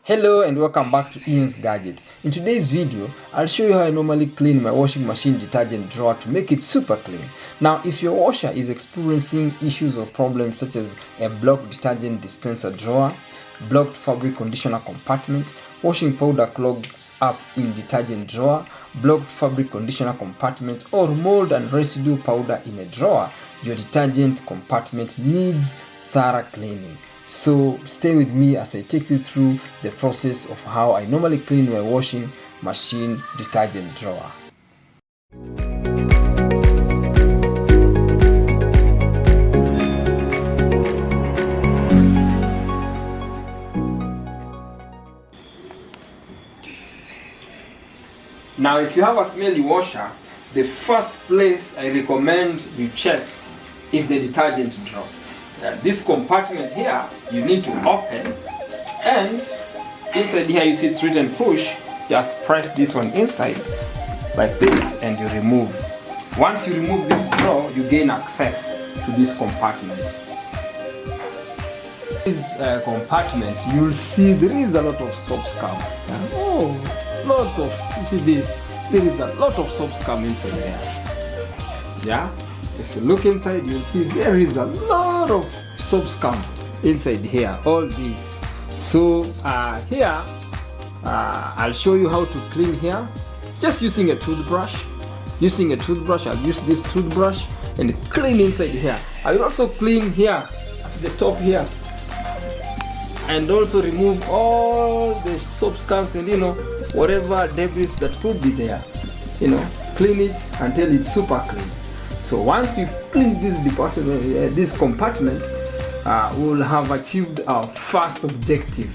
Hello and welcome back to Ian's Gadgets. In today's video, I'll show you how I normally clean my washing machine detergent drawer to make it super clean. Now, if your washer is experiencing issues or problems such as a blocked detergent dispenser drawer, blocked fabric conditioner compartment, washing powder clogs up in detergent drawer, blocked fabric conditioner compartment, or mold and residue powder in a drawer, your detergent compartment needs thorough cleaning. So stay with me as I take you through the process of how I normally clean my washing machine detergent drawer. Now, if you have a smelly washer, the first place I recommend you check is the detergent drawer. This compartment here you need to open, and inside here you see it's written push. Just press this one inside like this and you remove. Once you remove this drawer, you gain access to this compartment. This compartment, you'll see there is a lot of soap scum. Lots of, you see this, there is a lot of soap scum inside there. Yeah, if you look inside, you'll see there is a lot of soap scum inside here, all this. So here I'll show you how to clean here just using a toothbrush. I'll use this toothbrush and clean inside here. I will also clean here at the top here and also remove all the soap scums and whatever debris that could be there. Clean it until it's super clean. So once you've cleaned this compartment, we'll have achieved our first objective.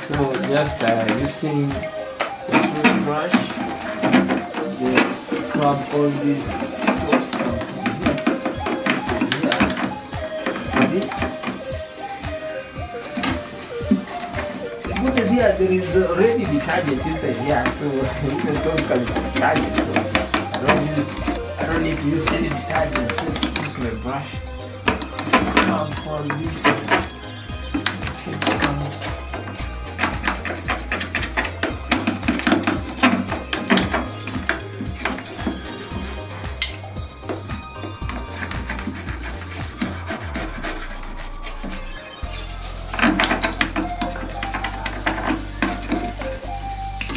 So just using the toothbrush, just scrub all these soap scum like this. Because here there is already detergent inside here, so even soap scum is detergent. So I don't need to use any detergent. Just use my brush. Scrub all these soap scums.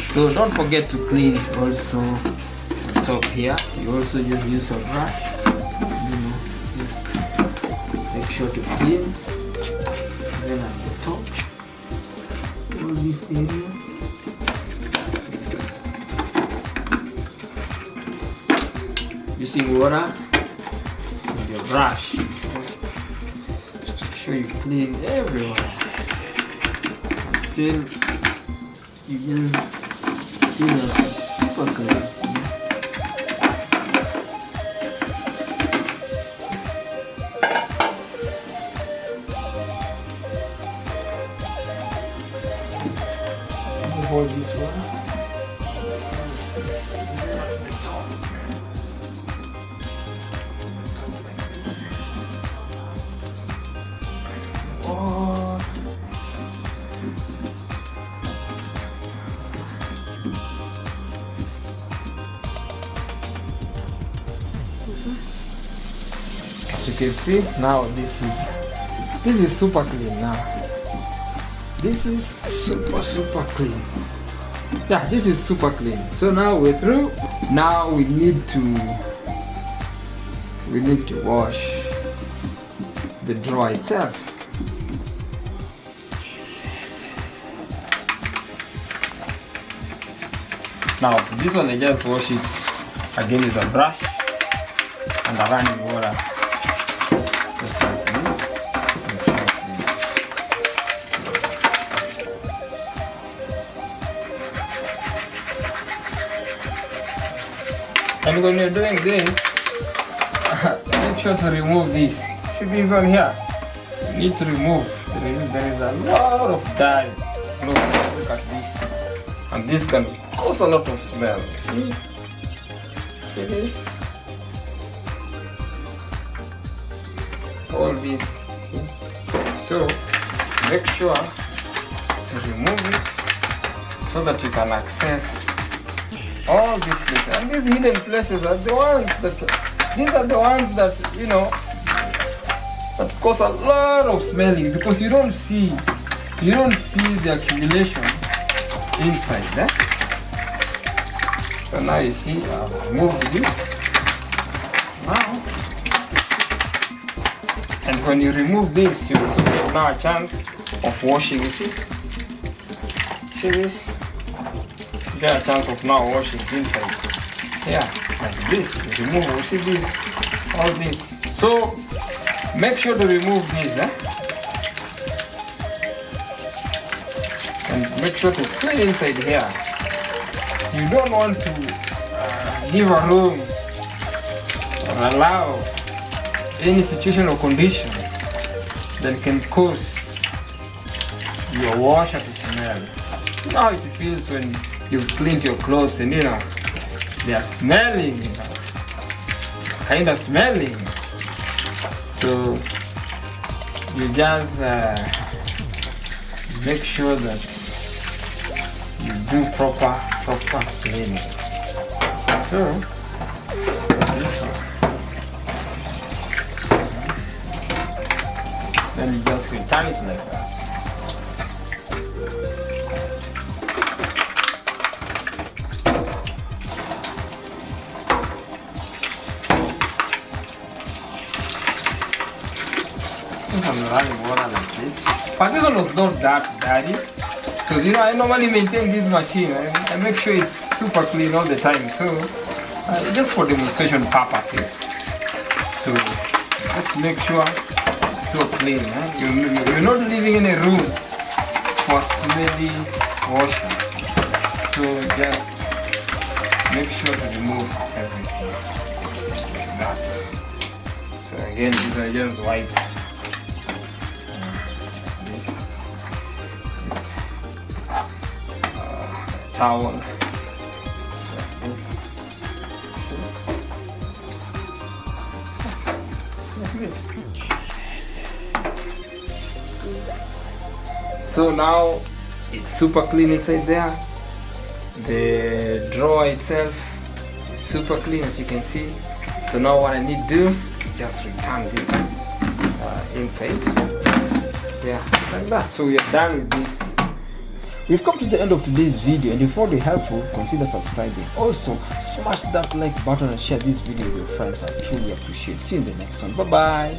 So don't forget to clean also the top here. You also just use a brush. Just make sure to clean. Then at the top, all these areas. Using water with your brush. Just make sure you clean everywhere until you just super clean. Hold this one. As you can see now, this is super clean now. This is super clean. Yeah, this is super clean. So now we're through. Now we need to wash the drawer itself. Now this one, I just wash it again with a brush and a running water, just like this. And when you're doing this, make sure to remove this. See this one here? You need to remove. There is a lot of dye. Look at this. And this can cause a lot of smell. See? See this? All this, see? So make sure to remove it so that you can access all these places. And these hidden places are the ones that, these are the ones that, you know, that cause a lot of smelling, because you don't see the accumulation inside there. So now you see, remove this now, and when you remove this, you also get now a chance of washing. You see this? You get a chance of now washing inside. Yeah, like this. You remove, you see this, all this. So make sure to remove this, and make sure to clean inside here. You don't want to give a room or allow any situation or condition that can cause your washer to smell. You know how it feels when you've cleaned your clothes and, you know, they are smelling, you know, kind of smelling. So you just make sure that you do proper cleaning. So this one, then you just return it like that. I'm running water like this, but this one was not that dirty, because, you know, I normally maintain this machine. I make sure it's super clean all the time, so just for demonstration purposes. So just make sure it's so clean. You're not leaving any room for smelly washing, so just make sure to remove everything like that. So again, these are just white. Towel. So now it's super clean inside there. The drawer itself is super clean, as you can see. So now what I need to do is just return this one inside. Yeah, like that. So we are done with this. We've come to the end of today's video, and if you found it helpful, consider subscribing. Also, smash that like button and share this video with your friends. I truly appreciate it. See you in the next one. Bye bye.